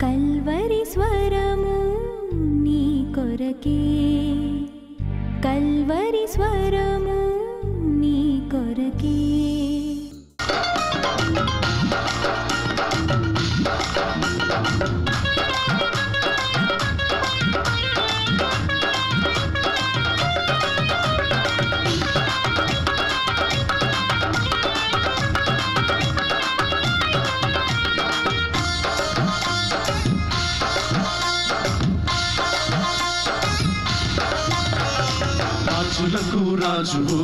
Calvary స్వరము నీ కొరకే, కల్వరి స్వరము నీ కొరకే. రాజులకు రాజువు,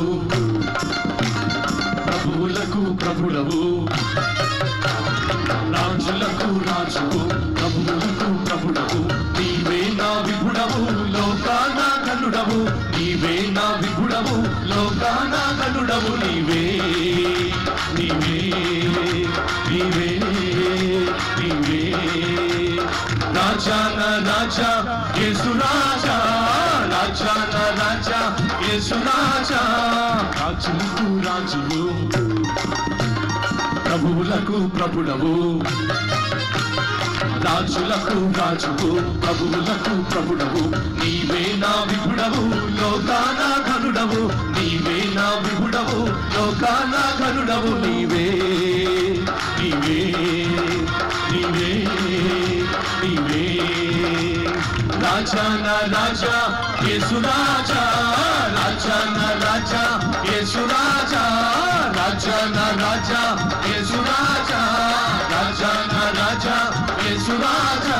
ప్రభువులకు ప్రభుడవు, రాజులకు రాజువు, ప్రభువులకు ప్రభుడవు, నీవే నా విభుడవు, లోకాన గనుడవు, నీవే నా విభుడవు, లోకాన గనుడవు, నీవే నీవే నీవే నీవే రాజా నా రాజా యేసు రాజా, రాజా నా రాజా యేసు రాజా. రాజులకు రాజువు, ప్రభువులకు ప్రభుడవు, రాజులకు రాజువు, ప్రభువులకు ప్రభుడవు, నీవే నా విభుడవు, లోకాన ఘనుడవు, నీవే నా విభుడవు, లోకాన ఘనుడవు, నీవే నీవే నీవే నీవే రాజా నా రాజా యేసు రాజా, రాజా నా రాజా యేసు రాజా, రాజా నా రాజా యేసు రాజా, రాజా నా రాజా యేసు రాజా.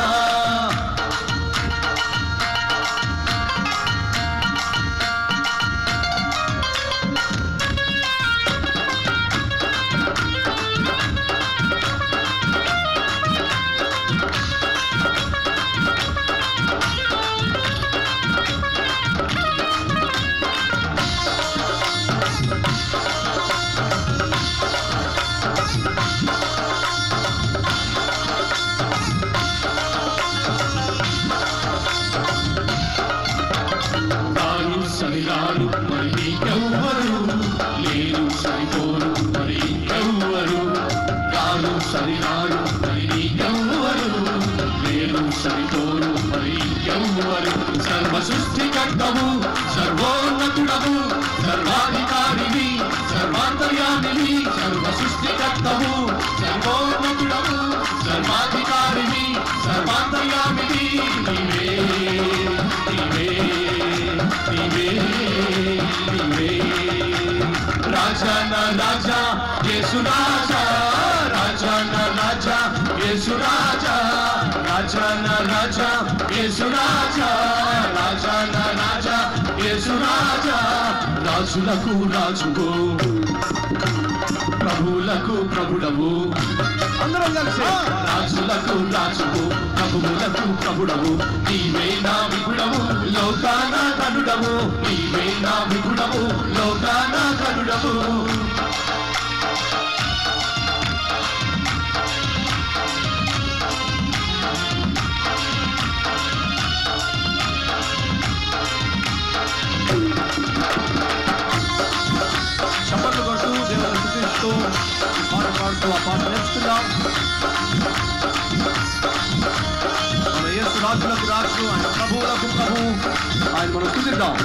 సరిరారు మరి నీకెవ్వరు లేరు, సరిపోరు మరి ఇంకెవ్వరు, రారు సరిరారు మరి నీకెవ్వరు లేరు, సరిపోరు మరి ఇంకెవ్వరు. సర్వ సృష్టికర్తవు, సర్వోన్నతుడవు, సర్వాధికారివి, సర్వాంతర్యామివి, సర్వ సృష్టికర్తవు, సర్వోన్నతుడవు, సర్వాధికారివి, సర్వాంతర్యామివి, నీవే నీవే నీవే నీవే రాజా నా రాజా యేసు రాజా, రాజా నా రాజా యేసు రాజా, రాజా నా రాజా యేసు రాజా, రాజా నా రాజా యేసు రాజా. రాజులకు రాజువు, ప్రభువులకు ప్రభుడవు, అందరం కలిసి రాజులకు రాజువు, ప్రభువులకు ప్రభుడవు, నీవే నా విభుడవు, లోకాన ఘనుడవు, నీవే నా విభుడవు, లోకాన ఘనుడవు. చప్పట్లు కొట్టు దేవుని స్తుతిస్తూ పాడుతూ ఆ పాట నేర్చుకుందాం. మన యేసు రాజులకు రాజు, ఆయన ప్రభువులకు ప్రభు, ఆయన మనం స్తుతిద్దాం.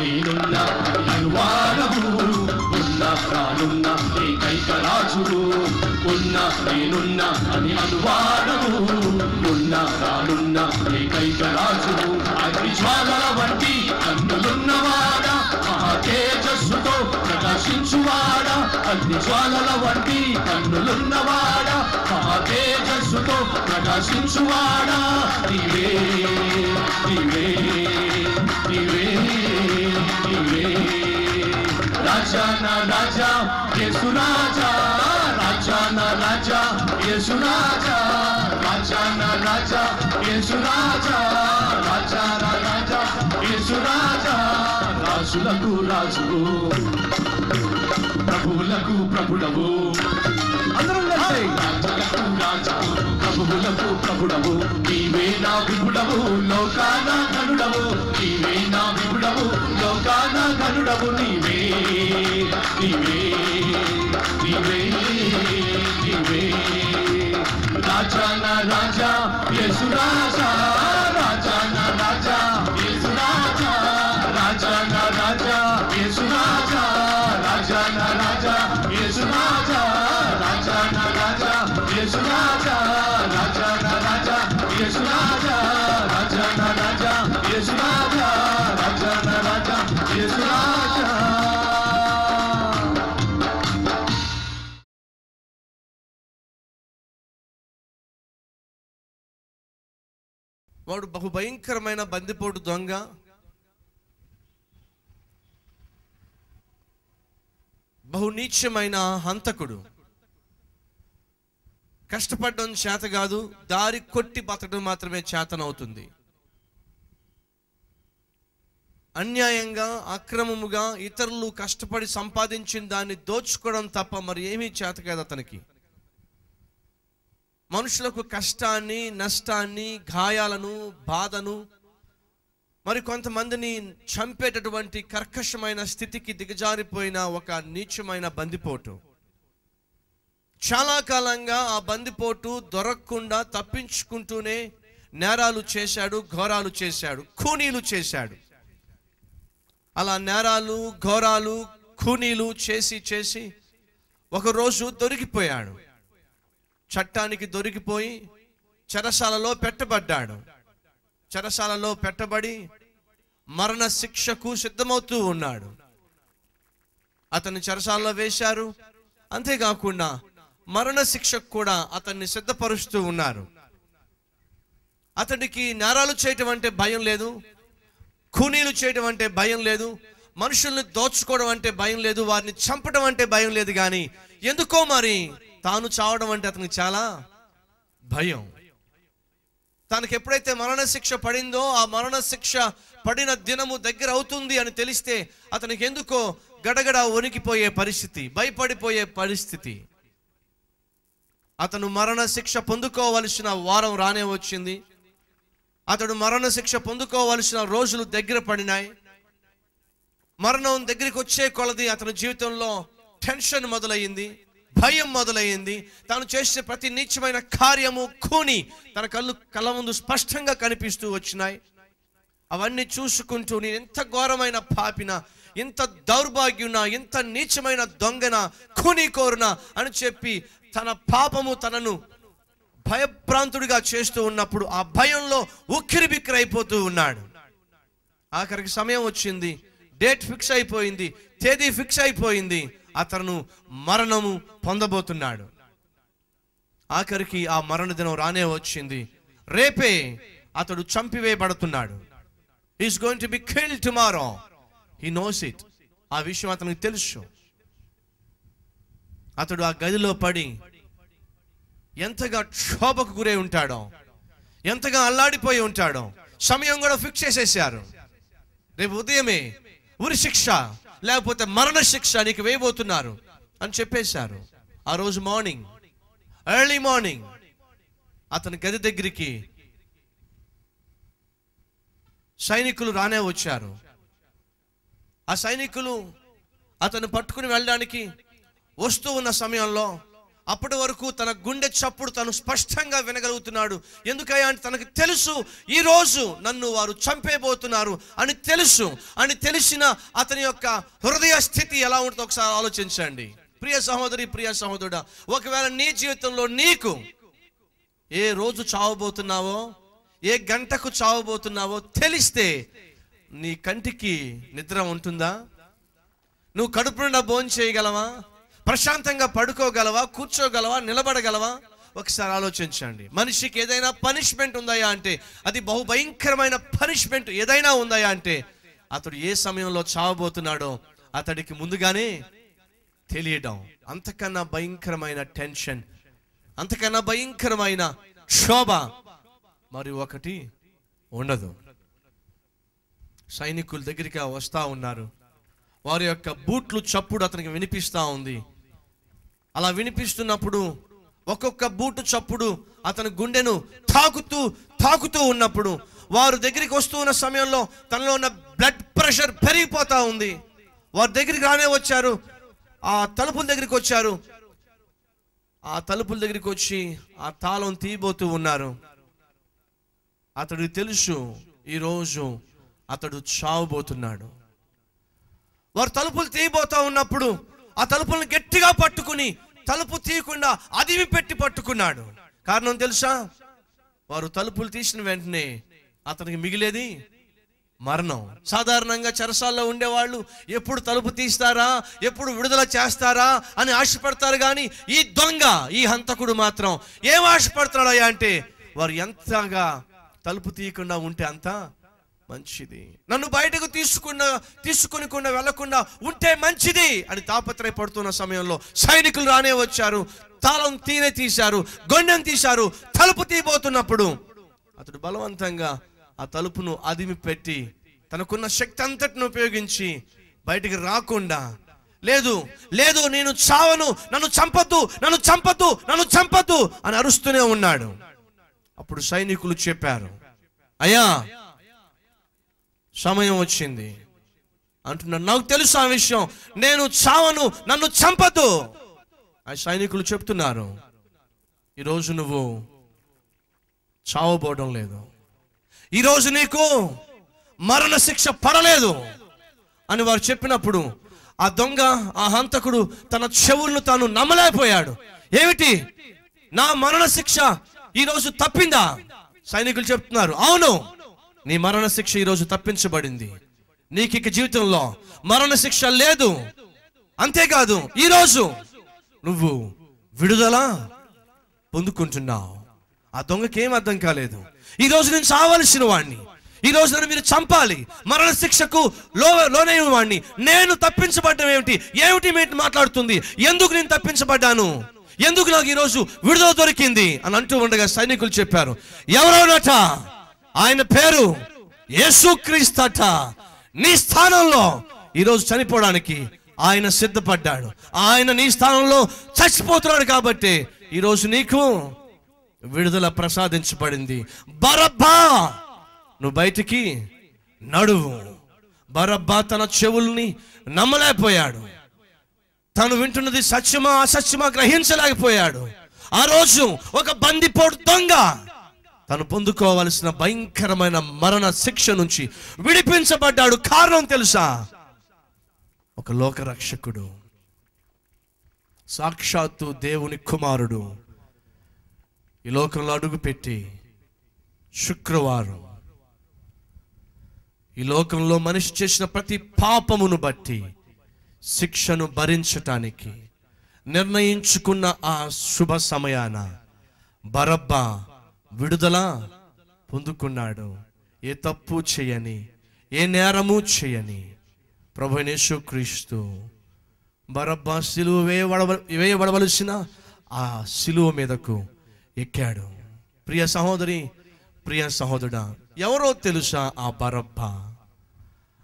నేనున్నా అనువాదము, ఉన్న ప్రాణున్న ఏకైక రాజువు, ఉన్న నేనున్నా అని అనువాదము, ఉన్న ప్రాణున్న ఏకైక రాజువు. అగ్ని జ్వాలల వంటి కన్నులున్నవాడా, మహా తేజస్సుతో ప్రకాశించువాడా, అగ్ని జ్వాలల వంటి కన్నులున్నవాడా, మహా తేజస్సుతో ప్రకాశించువాడా, నీవే నీవే నీవే నీవే రాజా నా రాజా యేసు రాజా, రాజా నా రాజా యేసు రాజా, రాజా నా రాజా యేసు రాజా, రాజా నా రాజా యేసు రాజా. రాజులకు రాజువు, ప్రభువులకు ప్రభుడవు. అందరం కలిసి రాజులకు రాజువు, ప్రభువులకు ప్రభుడవు. నీవే నా విపుడవు, లోకాన ఘనుడవు. నీవే నా విపుడవు, లోకాన ఘనుడవు. నీవే నీవే నీవే నీవే రాజా నా రాజా యేసు రాజా, రాజా నా రాజా యేసు రాజా, రాజా నా రాజా యేసు రాజా, రాజా నా రాజా యేసు రాజా, రాజా నా రాజా యేసు రాజా, రాజా నా రాజా యేసు రాజా, రాజా నా రాజా యేసు రాజా, రాజా నా రాజా యేసు రాజా. వాడు బహు భయంకరమైన బందిపోటు దొంగ. బహు నీచమైన హంతకుడు. కష్టపడడం చేత కాదు, దారి కొట్టి బతకడం మాత్రమే చేతనవుతుంది. అన్యాయంగా అక్రమముగా ఇతరులు కష్టపడి సంపాదించిన దాన్ని దోచుకోవడం తప్ప మరి ఏమీ చేత కాదు అతనికి. మనుషులకు కష్టాన్ని, నష్టాన్ని, గాయాలను, బాధను, మరి కొంతమందిని చంపేటటువంటి కర్కశమైన స్థితికి దిగజారిపోయిన ఒక నీచమైన బందిపోటు. చాలా కాలంగా ఆ బందిపోటు దొరకకుండా తప్పించుకుంటూనే నేరాలు చేశాడు, ఘోరాలు చేశాడు, ఖూనీలు చేశాడు. అలా నేరాలు, ఘోరాలు, ఖూనీలు చేసి చేసి ఒకరోజు దొరికిపోయాడు. చట్టానికి దొరికిపోయి చెరసాలలో పెట్టబడ్డాడు. చెరసాలలో పెట్టబడి మరణ శిక్షకు సిద్ధమవుతూ ఉన్నాడు. అతన్ని చెరసాలలో వేశారు. అంతేకాకుండా మరణ శిక్షకు కూడా అతన్ని సిద్ధపరుస్తూ ఉన్నారు. అతడికి నేరాలు చేయటం అంటే భయం లేదు, ఖూనీలు చేయడం అంటే భయం లేదు, మనుషుల్ని దోచుకోవడం అంటే భయం లేదు, వారిని చంపడం అంటే భయం లేదు. కానీ ఎందుకో మరి తాను చావడం అంటే అతనికి చాలా భయం. తనకి ఎప్పుడైతే మరణ శిక్ష పడిందో, ఆ మరణ శిక్ష పడిన దినము దగ్గర అవుతుంది అని తెలిస్తే అతనికి ఎందుకో గడగడ వణికిపోయే పరిస్థితి, భయపడిపోయే పరిస్థితి. అతను మరణ శిక్ష పొందుకోవలసిన వారం రానే వచ్చింది. అతడు మరణ శిక్ష పొందుకోవలసిన రోజులు దగ్గర పడినాయి. మరణం దగ్గరికి వచ్చే కొలది అతని జీవితంలో టెన్షన్ మొదలయ్యింది, భయం మొదలయ్యింది. తాను చేసే ప్రతి నీచమైన కార్యము, ఖూని తన కళ్ళ ముందు స్పష్టంగా కనిపిస్తూ వచ్చినాయి. అవన్నీ చూసుకుంటూ నేను ఎంత ఘోరమైన పాపిన, ఎంత దౌర్భాగ్యునా, ఎంత నీచమైన దొంగన, ఖూని కోరున అని చెప్పి తన పాపము తనను భయభ్రాంతుడిగా చేస్తూ ఉన్నప్పుడు ఆ భయంలో ఉక్కిరిబిక్కిరైపోతూ ఉన్నాడు. ఆఖరికి సమయం వచ్చింది, డేట్ ఫిక్స్ అయిపోయింది, తేదీ ఫిక్స్ అయిపోయింది. అతను మరణము పొందబోతున్నాడు. ఆఖరికి ఆ మరణ దినం రానే వచ్చింది. రేపే అతడు చంపివేయబడుతున్నాడు. Is going to be killed tomorrow. He knows it. ఆ విషయం అతనికి తెలుసు. అతడు ఆ గదిలో పడి ఎంతగా క్షోభకు గురై ఉంటాడో, ఎంతగా అల్లాడిపోయి ఉంటాడో. సమయం కూడా ఫిక్స్ చేసేసారు. రేపు ఉదయమే ఉరి శిక్ష లేకపోతే మరణ శిక్ష నీకు వేయబోతున్నారు అని చెప్పేశారు. ఆ రోజు మార్నింగ్, ఎర్లీ మార్నింగ్ అతని గది దగ్గరికి సైనికులు రానే వచ్చారు. ఆ సైనికులు అతను పట్టుకుని వెళ్ళడానికి వస్తూ ఉన్న సమయంలో అప్పటి వరకు తన గుండె చప్పుడు తను స్పష్టంగా వినగలుగుతున్నాడు. ఎందుకయ్యా అంటే తనకు తెలుసు ఈరోజు నన్ను వారు చంపేయబోతున్నారు అని తెలుసు. అని తెలిసిన అతని యొక్క హృదయ స్థితి ఎలా ఉంటుందో ఒకసారి ఆలోచించండి. ప్రియ సహోదరి, ప్రియ సహోదరుడా, ఒకవేళ నీ జీవితంలో నీకు ఏ రోజు చావబోతున్నావో, ఏ గంటకు చావబోతున్నావో తెలిస్తే నీ కంటికి నిద్ర ఉంటుందా? నువ్వు కడుపు నిండా భోజనం చేయగలవా? ప్రశాంతంగా పడుకోగలవా? కూర్చోగలవా? నిలబడగలవా? ఒకసారి ఆలోచించండి. మనిషికి ఏదైనా పనిష్మెంట్ ఉందాయా అంటే అది బహు భయంకరమైన పనిష్మెంట్ ఏదైనా ఉందాయా అంటే అతడు ఏ సమయంలో చావబోతున్నాడో అతడికి ముందుగానే తెలియడం. అంతకన్నా భయంకరమైన టెన్షన్, అంతకన్నా భయంకరమైన క్షోభ మరి ఒకటి ఉండదు. సైనికుల దగ్గరికి వస్తా ఉన్నారు. వారి యొక్క బూట్లు చప్పుడు అతనికి వినిపిస్తూ ఉంది. అలా వినిపిస్తున్నప్పుడు ఒక్కొక్క బూటు చప్పుడు అతని గుండెను తాకుతూ ఉన్నప్పుడు, వారు దగ్గరికి వస్తూ ఉన్న సమయంలో తనలో ఉన్న బ్లడ్ ప్రెషర్ పెరిగిపోతూ ఉంది. వారి దగ్గరికి రానే వచ్చారు, ఆ తలుపుల దగ్గరికి వచ్చారు. ఆ తలుపుల దగ్గరికి వచ్చి ఆ తాళం తీయబోతూ ఉన్నారు. అతడికి తెలుసు ఈరోజు అతడు చావబోతున్నాడు. వారు తలుపులు తీయబోతా ఉన్నప్పుడు ఆ తలుపులను గట్టిగా పట్టుకుని తలుపు తీయకుండా అదిమి పెట్టి పట్టుకున్నాడు. కారణం తెలుసా? వారు తలుపులు తీసిన వెంటనే అతనికి మిగిలేది మరణం. సాధారణంగా చెరసాల్లో ఉండేవాళ్ళు ఎప్పుడు తలుపు తీస్తారా, ఎప్పుడు విడుదల చేస్తారా అని ఆశపడతారు. కానీ ఈ దొంగ, ఈ హంతకుడు మాత్రం ఏం ఆశపడతాడయ్యా అంటే, వారు ఎంతగా తలుపు తీయకుండా ఉంటే అంత మంచిది, నన్ను బయటకు తీసుకుని వెళ్లకుండా ఉంటే మంచిది అని తాపత్రయపడుతున్న సమయంలో సైనికులు రానే వచ్చారు. తాళం తీశారు, గొండెం తీశారు. తలుపు తీయబోతున్నప్పుడు అతడు బలవంతంగా ఆ తలుపును అదిమి పెట్టి తనకున్న శక్తి అంతటిని ఉపయోగించి బయటికి రాకుండా, లేదు లేదు నేను చావను, నన్ను చంపద్దు అని అరుస్తూనే ఉన్నాడు. అప్పుడు సైనికులు చెప్పారు, అయ్యా సమయం వచ్చింది అంటున్నాడు. నాకు తెలుసు ఆ విషయం, నేను చావను, నన్ను చంపద్దు. ఆ సైనికులు చెప్తున్నారు, ఈరోజు నువ్వు చావబోవడం లేదు, ఈరోజు నీకు మరణ శిక్ష పడలేదు అని వారు చెప్పినప్పుడు ఆ దొంగ, ఆ హంతకుడు తన చెవులను తాను నమ్మలేకపోయాడు. ఏమిటి, నా మరణ శిక్ష ఈరోజు తప్పిందా? సైనికులు చెప్తున్నారు, అవును, నీ మరణ శిక్ష ఈరోజు తప్పించబడింది, నీకు ఇక జీవితంలో మరణ శిక్ష లేదు. అంతేకాదు ఈరోజు నువ్వు విడుదల పొందుకుంటున్నావు. ఆ దొంగకి ఏం అర్థం కాలేదు. ఈరోజు నేను చావలసిన వాడిని, ఈరోజు నన్ను మీరు చంపాలి, మరణ శిక్షకు లోనైన వాడిని, నేను తప్పించబడ్డం ఏమిటి మాట్లాడుతుంది, ఎందుకు నేను తప్పించబడ్డాను, ఎందుకు నాకు ఈరోజు విడుదల దొరికింది అని అంటూ ఉండగా సైనికులు చెప్పారు, ఎవరోనట, ఆయన పేరు యేసుక్రీస్తట, నీ స్థానంలో ఈరోజు చనిపోవడానికి ఆయన సిద్ధపడ్డాడు, ఆయన నీ స్థానంలో చచ్చిపోతున్నాడు కాబట్టి ఈరోజు నీకు విడుదల ప్రసాదించబడింది. బరబ్బా, నువ్వు బయటికి నడువు. బరబ్బా తన చెవుల్ని నమ్మలేకపోయాడు, తను వింటున్నది సత్యమా అసత్యమా గ్రహించలేకపోయాడు. ఆ రోజు ఒక బందిపోటు దొంగ తను పొందుకోవలసిన భయంకరమైన మరణ శిక్ష నుంచి విడిపించబడ్డాడు. కారణం తెలుసా? ఒక లోకరక్షకుడు, సాక్షాత్తు దేవుని కుమారుడు ఈ లోకంలో అడుగుపెట్టి శుక్రవారం ఈ లోకంలో మనిషి చేసిన ప్రతి పాపమును బట్టి శిక్షను భరించటానికి నిర్ణయించుకున్న ఆ శుభ సమయాన బరబ్బా విడుదల పొందుకున్నాడు. ఏ తప్పు చేయని, ఏ నేరము చేయని ప్రభువైన యేసుక్రీస్తు బరబ్బా సిలువ వేయబడవలసిన ఆ సిలువ మీదకు ఎక్కాడు. ప్రియ సహోదరి, ప్రియ సహోదరుడా, ఎవరో తెలుసా ఆ బరబ్బా?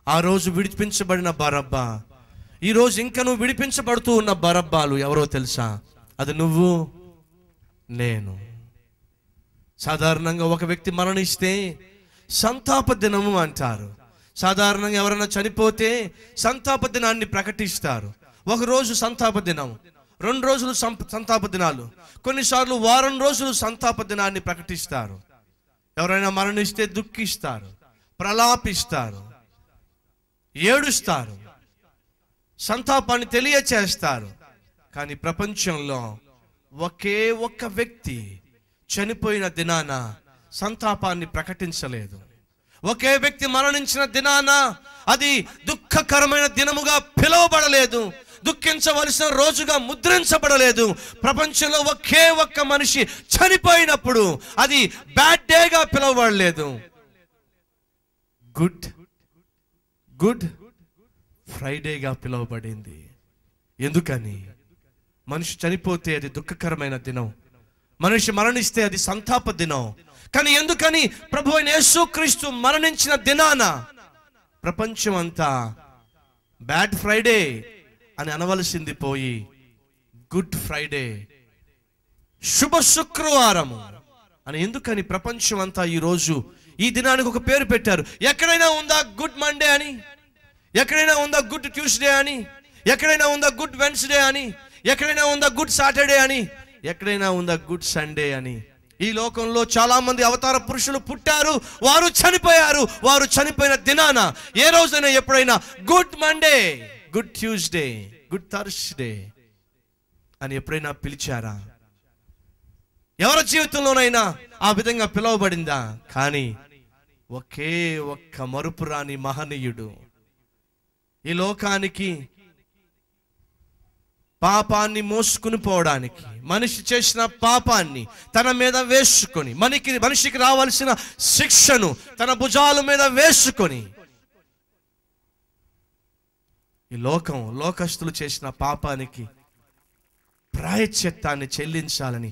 ఆ రోజు విడిపించబడిన బరబ్బా, ఈరోజు ఇంకా నువ్వు విడిపించబడుతూ ఉన్న బరబ్బాలు ఎవరో తెలుసా? అది నువ్వు, నేను. సాధారణంగా ఒక వ్యక్తి మరణిస్తే సంతాప దినము అంటారు. సాధారణంగా ఎవరైనా చనిపోతే సంతాప దినాన్ని ప్రకటిస్తారు. ఒకరోజు సంతాప దినం, 2 రోజులు సంతాప దినాలు, కొన్నిసార్లు వారం రోజులు సంతాప దినాన్ని ప్రకటిస్తారు. ఎవరైనా మరణిస్తే దుఃఖిస్తారు, ప్రలాపిస్తారు, ఏడుస్తారు, సంతాపాన్ని తెలియచేస్తారు. కానీ ప్రపంచంలో ఒకే ఒక్క వ్యక్తి చనిపోయిన దినాన సంతాపాన్ని ప్రకటించలేదు. ఒకే వ్యక్తి మరణించిన దినాన అది దుఃఖకరమైన దినముగా పిలువబడలేదు, దుఃఖించవలసిన రోజుగా ముద్రించబడలేదు. ప్రపంచంలో ఒకే ఒక్క మనిషి చనిపోయినప్పుడు అది బ్యాడ్ డేగా పిలువబడలేదు, గుడ్ ఫ్రైడేగా పిలువబడింది. ఎందుకని? మనిషి చనిపోతే అది దుఃఖకరమైన దినం, మనిషి మరణిస్తే అది సంతాప దినం. కానీ ఎందుకని? ప్రభువైన యేసుక్రీస్తు మరణించిన దినాన ప్రపంచం అంతా బ్యాడ్ ఫ్రైడే అని అనవలసింది పోయి గుడ్ ఫ్రైడే, శుభ శుక్రవారము అని ఎందుకని ప్రపంచం అంతా ఈరోజు ఈ దినానికి ఒక పేరు పెట్టారు. ఎక్కడైనా ఉందా గుడ్ మండే అని? ఎక్కడైనా ఉందా గుడ్ ట్యూస్డే అని? ఎక్కడైనా ఉందా గుడ్ వెన్స్డే అని? ఎక్కడైనా ఉందా గుడ్ సాటర్డే అని? ఎక్కడైనా ఉందా గుడ్ సండే అని? ఈ లోకంలో చాలా మంది అవతార పురుషులు పుట్టారు, వారు చనిపోయారు. వారు చనిపోయిన దినాన ఏ రోజైనా ఎప్పుడైనా good Monday, good Tuesday, good Thursday అని ఎప్పుడైనా పిలిచారా? ఎవరి జీవితంలోనైనా ఆ విధంగా పిలువబడిందా? కానీ ఒకే ఒక్క మరుపురాని మహనీయుడు ఈ లోకానికి పాపాన్ని మోసుకుని పోవడానికి, మనిషి చేసిన పాపాన్ని తన మీద వేసుకొని, మనిషికి రావాల్సిన శిక్షను తన భుజాల మీద వేసుకొని, ఈ లోకస్తులు చేసిన పాపానికి ప్రాయశ్చిత్తాన్ని చెల్లించాలని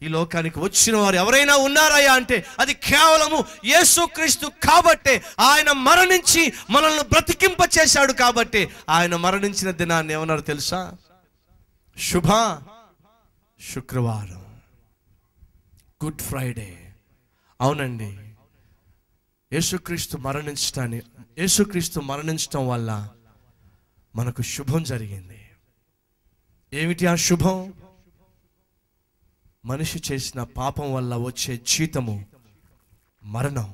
ఈ లోకానికి వచ్చిన వారు ఎవరైనా ఉన్నారయ్యా అంటే అది కేవలము యేసుక్రీస్తు కాబట్టే. ఆయన మరణించి మనల్ని బ్రతికింప చేశాడు కాబట్టి ఆయన మరణించిన దినాన్ని ఏమన్నారు తెలుసా? శుభ శుక్రవారం, గుడ్ ఫ్రైడే. అవునండి, యేసుక్రీస్తు మరణించటం వల్ల మనకు శుభం జరిగింది. ఏమిటి ఆ శుభం? మనిషి చేసిన పాపం వల్ల వచ్చే జీతము మరణం.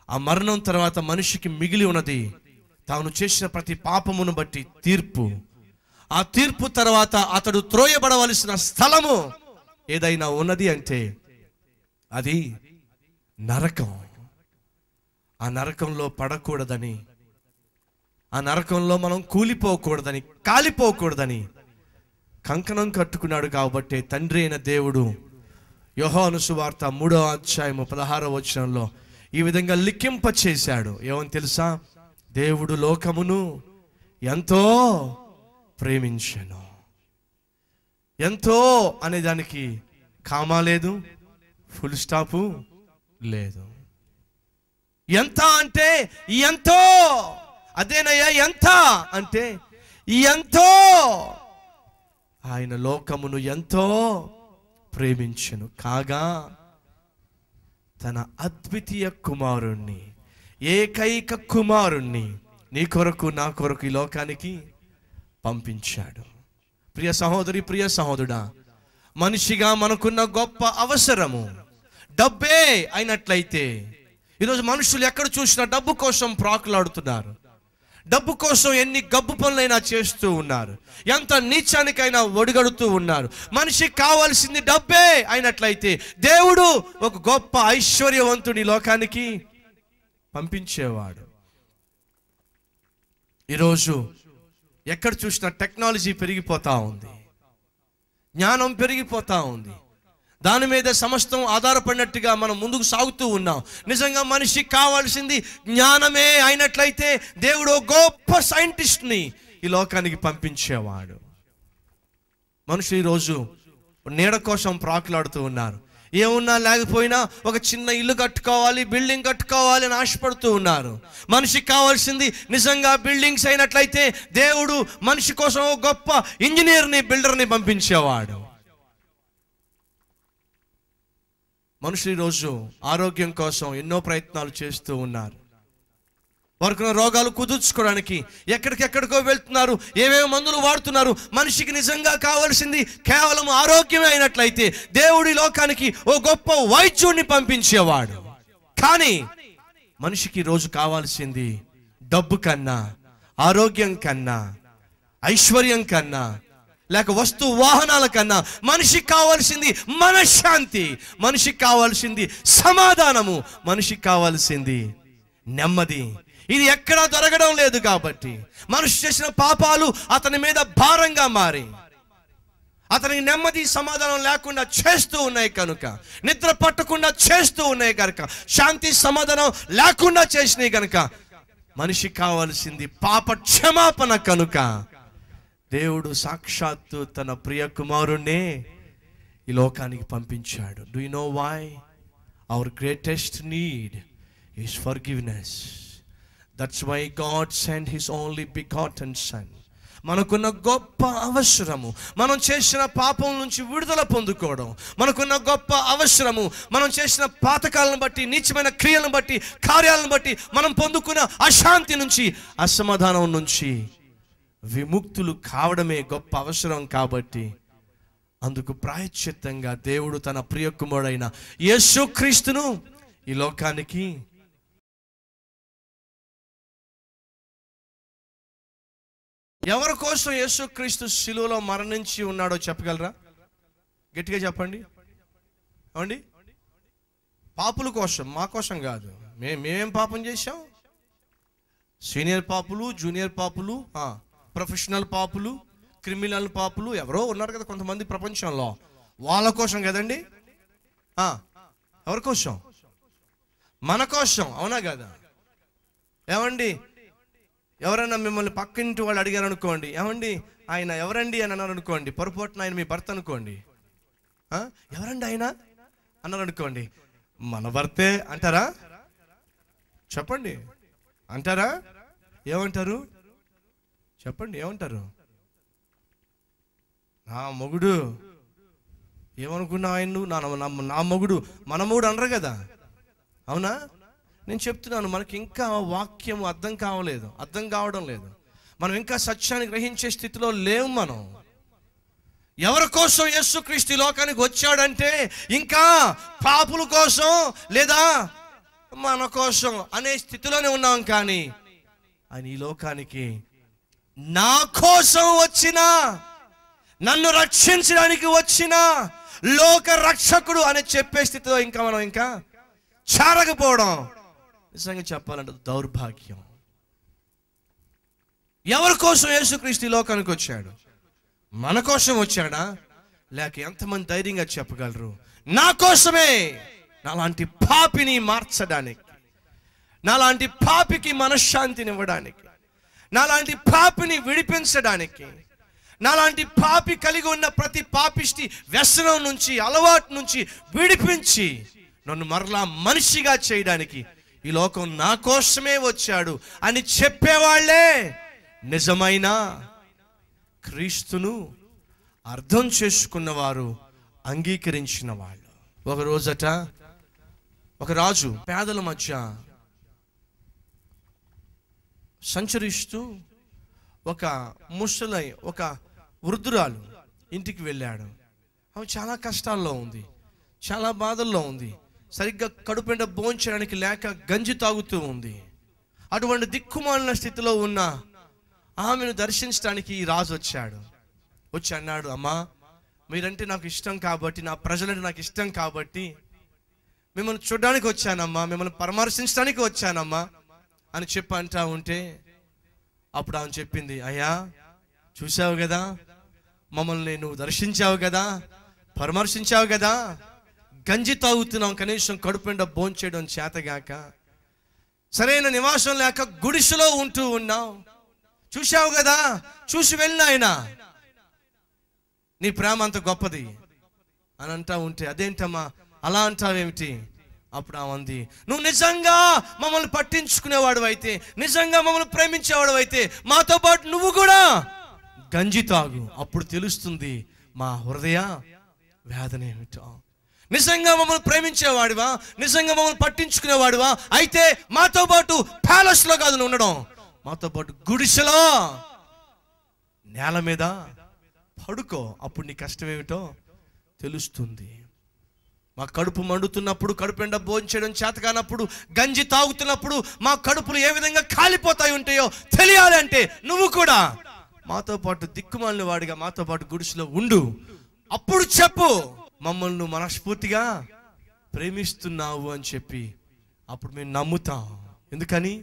ఆ మరణం తర్వాత మనిషికి మిగిలి ఉన్నది తాను చేసిన ప్రతి పాపమును బట్టి తీర్పు. ఆ తీర్పు తర్వాత అతడు త్రోయబడవలసిన స్థలము ఏదైనా ఉన్నది అంటే అది నరకం. ఆ నరకంలో పడకూడదని, ఆ నరకంలో మనం కూలిపోకూడదని, కాలిపోకూడదని కంకణం కట్టుకున్నాడు. కాబట్టి తండ్రి అయిన దేవుడు యోహాను సువార్త 3వ అధ్యాయము 16వ వచనంలో ఈ విధంగా లిఖింప చేశాడు. ఏమని తెలుసా? దేవుడు లోకమును ఎంతో ప్రేమించెను. ఎంతో అనే దానికి కామా లేదు, ఫుల్ స్టాపు లేదు. ఎంత అంటే ఎంతో, అదేనయ్యా ఎంత అంటే ఎంతో. ఆయన లోకమును ఎంతో ప్రేమించెను కాగా తన అద్వితీయ కుమారుణ్ణి, ఏకైక కుమారుణ్ణి నీ కొరకు నా కొరకు ఈ లోకానికి పంపించాడు. ప్రియ సహోదరి, ప్రియ సహోదరుడా, మనిషిగా మనకున్న గొప్ప అవసరము డబ్బే అయినట్లయితే ఈరోజు మనుషులు ఎక్కడ చూసినా డబ్బు కోసం ప్రాకులాడుతున్నారు. డబ్బు కోసం ఎన్ని గబ్బు పనులైనా చేస్తూ ఉన్నారు, ఎంత నీచానికైనా ఒడిగడుతూ ఉన్నారు. మనిషికి కావాల్సింది డబ్బే అయినట్లయితే దేవుడు ఒక గొప్ప ఐశ్వర్యవంతుని లోకానికి పంపించేవాడు. ఈరోజు ఎక్కడ చూసినా టెక్నాలజీ పెరిగిపోతా ఉంది, జ్ఞానం పెరిగిపోతా ఉంది. దాని మీద సమస్తం ఆధారపడినట్టుగా మనం ముందుకు సాగుతూ ఉన్నాం. నిజంగా మనిషికి కావాల్సింది జ్ఞానమే అయినట్లయితే దేవుడు గొప్ప సైంటిస్ట్ని ఈ లోకానికి పంపించేవాడు. మనుషులు ఈరోజు నీడ కోసం ప్రాకులాడుతూ ఉన్నారు. ఏమున్నా లేకపోయినా ఒక చిన్న ఇల్లు కట్టుకోవాలి, బిల్డింగ్ కట్టుకోవాలి అని ఆశపడుతూ ఉన్నారు. మనిషికి కావాల్సింది నిజంగా బిల్డింగ్స్ అయినట్లయితే దేవుడు మనిషి కోసం గొప్ప ఇంజనీర్ని, బిల్డర్ని పంపించేవాడు. మనుషులు ఈరోజు ఆరోగ్యం కోసం ఎన్నో ప్రయత్నాలు చేస్తూ ఉన్నారు. వారికి రోగాలు కుదుర్చుకోవడానికి ఎక్కడికెక్కడికో వెళ్తున్నారు, ఏమేమి మందులు వాడుతున్నారు. మనిషికి నిజంగా కావాల్సింది కేవలం ఆరోగ్యమే అయినట్లయితే దేవుడి లోకానికి ఓ గొప్ప వైద్యుడిని పంపించేవాడు. కానీ మనిషికి రోజు కావాల్సింది డబ్బు కన్నా, ఆరోగ్యం కన్నా, ఐశ్వర్యం కన్నా, లేక వస్తు వాహనాల కన్నా మనిషికి కావాల్సింది మనశ్శాంతి, మనిషికి కావాల్సింది సమాధానము, మనిషికి కావాల్సింది నెమ్మది. ఇది ఎక్కడా దొరకడం లేదు. కాబట్టి మనిషి చేసిన పాపాలు అతని మీద భారంగా మారి అతనికి నెమ్మది సమాధానం లేకుండా చేస్తూ ఉన్నాయి కనుక, నిద్ర పట్టకుండా చేస్తూ ఉన్నాయి కనుక, శాంతి సమాధానం లేకుండా చేసినాయి కనుక మనిషికి కావాల్సింది పాప క్షమాపణ కనుక దేవుడు సాక్షాత్తు తన ప్రియ కుమారుణ్ణే ఈ లోకానికి పంపించాడు. Do you know why? Our greatest need is forgiveness. That's why God send his only begotten son. మనకున్న గొప్ప అవసరము మనం చేసిన పాపం నుంచి విడుదల పొందుకోవడం. మనకున్న గొప్ప అవసరము మనం చేసిన పాతకాలను బట్టి, నీచమైన క్రియలను బట్టి, కార్యాలను బట్టి మనం పొందుకున్న అశాంతి నుంచి, అసమాధానం నుంచి విముక్తులు కావడమే గొప్ప అవసరం. కాబట్టి అందుకు ప్రాయశ్చిత్తంగా దేవుడు తన ప్రియ కుమారుడైన యేసుక్రీస్తును ఈ లోకానికి ఎవరి కోసం యేసుక్రీస్తు శిలువలో మరణించి ఉన్నాడో చెప్పగలరా? గట్టిగా చెప్పండి. ఏమండి? పాపుల కోసం, మా కోసం కాదు. మేమేం పాపం చేశాం? సీనియర్ పాపులు, జూనియర్ పాపులు, ప్రొఫెషనల్ పాపులు, క్రిమినల్ పాపులు ఎవరో ఉన్నారు కదా కొంతమంది ప్రపంచంలో. వాళ్ళ కోసం కదండి. ఎవరి కోసం? మన కోసం. అవునా కదా? ఏమండి, ఎవరైనా మిమ్మల్ని పక్కింటి వాళ్ళు అడిగారు అనుకోండి, ఏమండి ఆయన ఎవరండి అని అన్నారు అనుకోండి, పొరపాటున ఆయన మీ భర్త అనుకోండి, ఎవరండి ఆయన అన్నారు అనుకోండి, మన భర్తే అంటారా? చెప్పండి, అంటారా? ఏమంటారు చెప్పండి, ఏమంటారు? నా మొగుడు. ఏమనుకున్నావు ఆయన? నువ్వు నా మొగుడు, మన మొగుడు అనరు కదా. అవునా? నేను చెప్తున్నాను, మనకి ఇంకా వాక్యం అర్థం కావడం లేదు. మనం ఇంకా సత్యాన్ని గ్రహించే స్థితిలో లేవు. మనం ఎవరి కోసం యేసుక్రీస్తు లోకానికి వచ్చాడంటే ఇంకా పాపుల కోసం లేదా మన కోసం అనే స్థితిలోనే ఉన్నాం. కానీ ఆయన ఈ లోకానికి నా కోసం వచ్చిన, నన్ను రక్షించడానికి వచ్చిన లోక రక్షకుడు అని చెప్పే స్థితిలో ఇంకా మనం ఇంకా చేరకపోవడం నిజంగా చెప్పాలంటే దౌర్భాగ్యం. ఎవరి కోసం యేసుక్రీస్తు ఈ లోకానికి వచ్చాడు? మన కోసం వచ్చాడా? లేక ఎంతమంది ధైర్యంగా చెప్పగలరు నా కోసమే, నాలాంటి పాపిని మార్చడానికి, నాలాంటి పాపికి మనశ్శాంతిని ఇవ్వడానికి, నాలాంటి పాపిని విడిపించడానికి, నాలాంటి పాపి కలిగి ఉన్న ప్రతి పాపిష్టి వ్యసనం నుంచి, అలవాటు నుంచి విడిపించి నన్ను మరలా మనిషిగా చేయడానికి ఈ లోకం నా కోసమే వచ్చాడు అని చెప్పేవాళ్లే నిజమైన క్రీస్తును అర్థం చేసుకున్నవారు, అంగీకరించిన వాళ్ళు. ఒక రోజట ఒక రాజు పేదల మధ్య సంచరిస్తూ ఒక ముసలి, ఒక వృద్ధురాలు ఇంటికి వెళ్ళాడు. ఆమె చాలా కష్టాల్లో ఉంది, చాలా బాధల్లో ఉంది, సరిగ్గా కడుపుండ భోంచడానికి లేక గంజి తాగుతూ ఉంది. అటువంటి దిక్కుమాలిన స్థితిలో ఉన్న ఆమెను దర్శించడానికి ఈ రాజు వచ్చాడు. వచ్చి అన్నాడు, అమ్మా మీరంటే నాకు ఇష్టం కాబట్టి, నా ప్రజలంటే నాకు ఇష్టం కాబట్టి మిమ్మల్ని చూడడానికి వచ్చానమ్మా, మిమ్మల్ని పరామర్శించడానికి వచ్చానమ్మా అని చెప్పి అంటా ఉంటే అప్పుడు ఆమె చెప్పింది, అయ్యా చూసావు కదా, మమ్మల్ని నువ్వు దర్శించావు కదా, పరామర్శించావు కదా, గంజి తాగుతున్నాం, కనీసం కడుపుండ భోంచేయడం చేతగాక, సరైన నివాసం లేక గుడిసెలో ఉంటూ ఉన్నావు, చూశావు కదా, చూసి వెళ్ళిన ఆయన నీ ప్రేమ అంత గొప్పది అని అంటా ఉంటే, అదేంటమ్మా అలా అంటావేమిటి? అప్పుడు ఆమంది, నువ్వు నిజంగా మమ్మల్ని పట్టించుకునేవాడు అయితే, నిజంగా మమ్మల్ని ప్రేమించేవాడు అయితే మాతో పాటు నువ్వు కూడా గంజి తాగు, అప్పుడు తెలుస్తుంది మా హృదయ వేదన ఏమిటో. నిజంగా మమ్మల్ని ప్రేమించేవాడివా, నిజంగా మమ్మల్ని పట్టించుకునేవాడివా అయితే మాతో పాటు ప్యాలెస్లో కాదు ఉండడం, మాతో పాటు గుడిసెలో నేల మీద పడుకో, అప్పుడు నీ కష్టం ఏమిటో తెలుస్తుంది. మా కడుపు మండుతున్నప్పుడు, కడుపుండ భోంచేయడం చేత కానప్పుడు, గంజి తాగుతున్నప్పుడు మా కడుపులు ఏ విధంగా కాలిపోతాయి ఉంటాయో తెలియాలి అంటే నువ్వు కూడా మాతో పాటు దిక్కుమాలిన వాడిగా మాతో పాటు గుడిసెలో ఉండు, అప్పుడు చెప్పు మమ్మల్ని మనస్ఫూర్తిగా ప్రేమిస్తున్నావు అని చెప్పి అప్పుడు మేము నమ్ముతాం. ఎందుకని?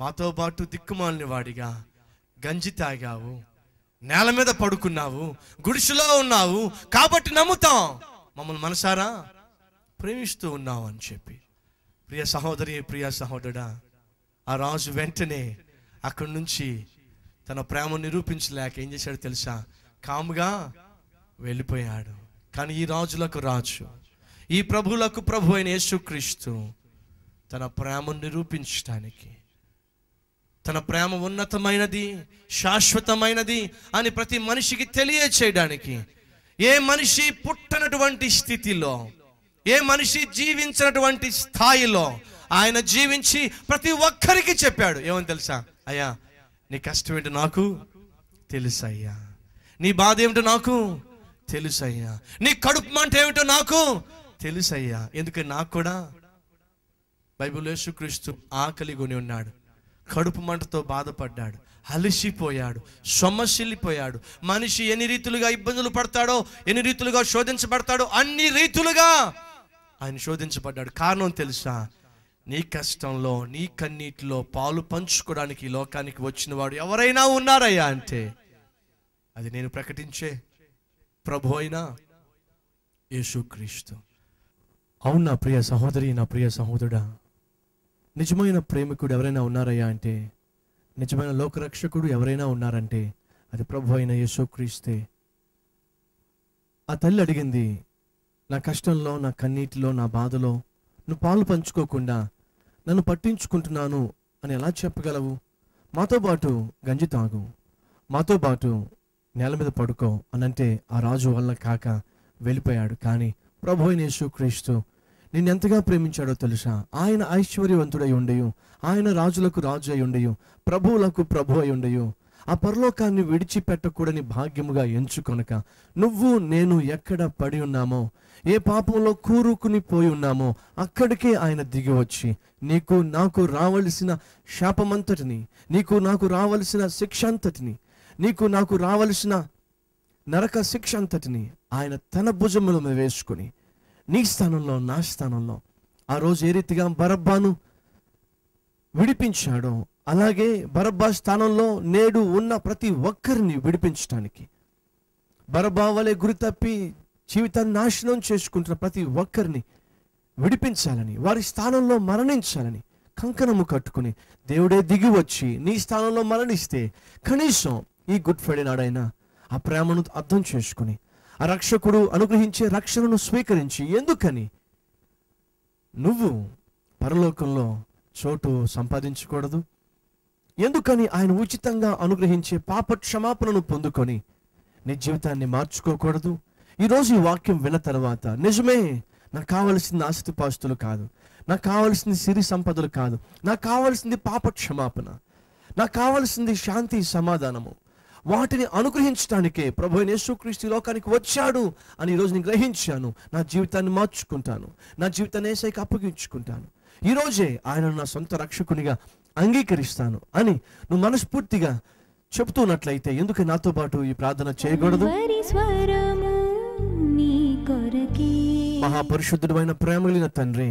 మాతో పాటు దిక్కుమాలిన వాడిగా గంజి తాగావు, నేల మీద పడుకున్నావు, గుడిసెలో ఉన్నావు కాబట్టి నమ్ముతాం, మమ్మల్ని మనసారా ప్రేమిస్తూ ఉన్నావు అని చెప్పి. ప్రియ సహోదరి, ప్రియ సహోదరుడా, ఆ రాజు వెంటనే అక్కడి నుంచి తన ప్రేమ నిరూపించలేక ఏం చేశాడు తెలుసా? కాముగా వెళ్ళిపోయాడు. కానీ ఈ రాజులకు రాజు, ఈ ప్రభువులకు ప్రభు అయిన యేసుక్రీస్తు తన ప్రేమను నిరూపించడానికి తన ప్రేమ ఉన్నతమైనది, శాశ్వతమైనది అని ప్రతి మనిషికి తెలియచేయడానికి, ఏ మనిషి పుట్టనటువంటి స్థితిలో, ఏ మనిషి జీవించినటువంటి స్థాయిలో ఆయన జీవించి ప్రతి ఒక్కరికి చెప్పాడు. ఏమని తెలుసా? అయ్యా, నీ కష్టం ఏంటో నాకు తెలుసయ్యా, నీ బాధ ఏమిటో నాకు తెలుసయ్యా, నీ కడుపు మంట ఏమిటో నాకు తెలుసయ్యా. ఎందుకని నాకు కూడా బైబిల్ యేసుక్రీస్తు ఆకలి కొని ఉన్నాడు, కడుపు మంటతో బాధపడ్డాడు, అలసిపోయాడు, సొమ్మసిల్లిపోయాడు. మనిషి ఎన్ని రీతులుగా ఇబ్బందులు పడతాడో, ఎన్ని రీతులుగా శోధించబడతాడో అన్ని రీతులుగా ఆయన శోధించబడ్డాడు. కారణం తెలుసా? నీ కష్టంలో, నీ కన్నీటిలో పాలు పంచుకోవడానికి ఈ లోకానికి వచ్చిన వాడు ఎవరైనా ఉన్నారయ్యా అంటే అది నేను ప్రకటించే ప్రభు అయిన యేసుక్రీస్తు. అవును నా ప్రియ సహోదరి, నా ప్రియ సహోదరుడా, నిజమైన ప్రేమికుడు ఎవరైనా ఉన్నారయ్యా అంటే, నిజమైన లోకరక్షకుడు ఎవరైనా ఉన్నారంటే అది ప్రభు అయిన యేసుక్రీస్తే. ఆ తల్లి అడిగింది, నా కష్టంలో, నా కన్నీటిలో, నా బాధలో నువ్వు పాలు పంచుకోకుండా నన్ను పట్టించుకుంటున్నాను అని ఎలా చెప్పగలవు? మాతో పాటు గంజి తాగు, మాతో పాటు నేల మీద పడుకో అనంటే ఆ రాజు వల్ల కాక వెళ్ళిపోయాడు. కానీ ప్రభు అయిన యేసుక్రీస్తు నిన్నెంతగా ప్రేమించాడో తెలుసా? ఆయన ఐశ్వర్యవంతుడై ఉండయు, ఆయన రాజులకు రాజు అయి ఉండయు, ప్రభువులకు ప్రభు అయి ఉండయు, ఆ పరలోకాన్ని విడిచిపెట్టకూడని భాగ్యముగా ఎంచుకొనక నువ్వు నేను ఎక్కడ పడి ఉన్నామో, ఏ పాపంలో కూరుకుని పోయి ఉన్నామో అక్కడికే ఆయన దిగి వచ్చి నీకు నాకు రావలసిన శాపమంతటిని, నీకు నాకు రావలసిన శిక్ష అంతటిని, నీకు నాకు రావలసిన నరక శిక్ష అంతటిని ఆయన తన భుజముల మీద వేసుకుని నీ స్థానంలో, నా స్థానంలో ఆ రోజు ఏ రీతిగా బరబ్బాను విడిపించాడో అలాగే బరబ్బా స్థానంలో నేడు ఉన్న ప్రతి ఒక్కరిని విడిపించడానికి, బరబ్బా వలె గురి తప్పి జీవితాన్ని నాశనం చేసుకుంటున్న ప్రతి ఒక్కరిని విడిపించాలని, వారి స్థానంలో మరణించాలని కంకణము కట్టుకుని దేవుడే దిగి వచ్చి నీ స్థానంలో మరణిస్తే కనీసం ఈ గుడ్ ఫ్రైడే నాడైనా ఆ ప్రేమను అర్థం చేసుకుని ఆ రక్షకుడు అనుగ్రహించే రక్షణను స్వీకరించి, ఎందుకని నువ్వు పరలోకంలో చోటు సంపాదించకూడదు? ఎందుకని ఆయన ఉచితంగా అనుగ్రహించే పాప క్షమాపణను పొందుకొని నీ జీవితాన్ని మార్చుకోకూడదు? ఈరోజు ఈ వాక్యం విన్న తర్వాత, నిజమే, నాకు కావలసింది ఆస్తిపాస్తులు కాదు, నాకు కావలసింది సిరి సంపదలు కాదు, నాకు కావలసింది పాప క్షమాపణ, నాకు కావలసింది శాంతి సమాధానము, వాటిని అనుగ్రహించడానికే ప్రభు అయిన యేసుక్రీస్తు లోకానికి వచ్చాడు అని ఈరోజు నేను గ్రహించాను. నా జీవితాన్ని మార్చుకుంటాను, నా జీవితాన్ని యేసయ్యకి అప్పగించుకుంటాను, ఈరోజే ఆయన నా సొంత రక్షకునిగా అంగీకరిస్తాను అని నువ్వు మనస్ఫూర్తిగా చెప్తున్నట్లయితే ఎందుకు నాతో పాటు ఈ ప్రార్థన చేయకూడదు? మహాపరిశుద్ధుడైన ప్రేమలిన తండ్రి,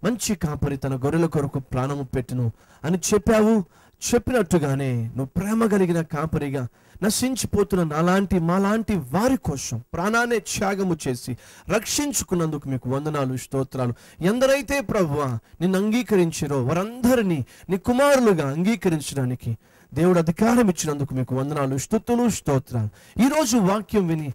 మంచి కాపరి తన గొర్రెల కొరకు ప్రాణము పెట్టును అని చెప్పావు. చెప్పినట్టుగానే నువ్వు ప్రేమ కలిగిన కాపరిగా నశించిపోతున్న నాలాంటి మాలాంటి వారి కోసం ప్రాణాన్ని త్యాగము చేసి రక్షించుకున్నందుకు మీకు వందనాలు, స్తోత్రాలు. ఎందరైతే ప్రభువా నిన్ను అంగీకరించారో వారందరినీ నీ కుమారులుగా అంగీకరించడానికి దేవుడు అధికారం ఇచ్చినందుకు మీకు వందనాలు, స్తుతులు, స్తోత్రాలు. ఈరోజు వాక్యం విని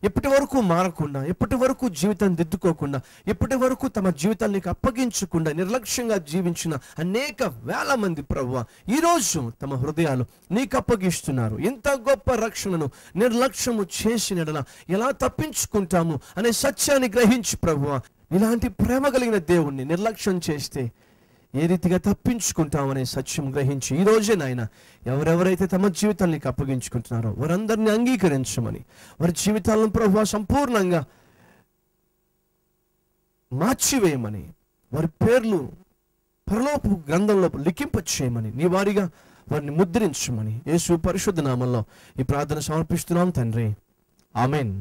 ఎప్పటి వరకు మారకుండా, ఎప్పటి వరకు జీవితాన్ని దిద్దుకోకుండా, ఎప్పటి వరకు తమ జీవితాన్ని నీకు అప్పగించకుండా నిర్లక్ష్యంగా జీవించిన అనేక వేల మంది ప్రభువా ఈరోజు తమ హృదయాలు నీకు అప్పగిస్తున్నారు. ఇంత గొప్ప రక్షణను నిర్లక్ష్యము చేసిన ఎలా తప్పించుకుంటాము అనే సత్యాన్ని గ్రహించి ప్రభువా, ఇలాంటి ప్రేమ కలిగిన దేవుణ్ణి నిర్లక్ష్యం చేస్తే ఏ రీతిగా తప్పించుకుంటామనే సత్యం గ్రహించి ఈరోజే నాయన ఎవరెవరైతే తమ జీవితాన్ని అప్పగించుకుంటున్నారో వారందరినీ అంగీకరించమని, వారి జీవితాలను ప్రభువా సంపూర్ణంగా మార్చివేయమని, వారి పేర్లు పరలోపు గ్రంథంలో లిఖింప చేయమని, నీ వారిగా వారిని ముద్రించమని యేసు పరిశుద్ధ నామంలో ఈ ప్రార్థన సమర్పిస్తున్నాం తండ్రి, amen.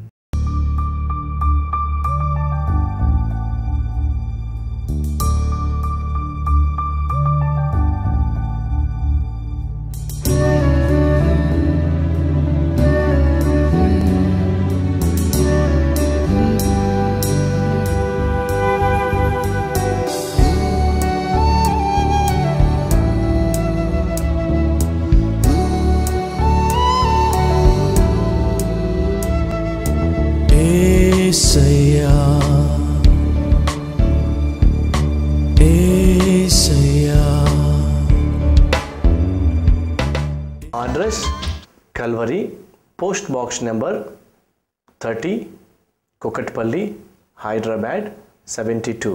Calvary, post box number 30, Kukatpally, Hyderabad 72.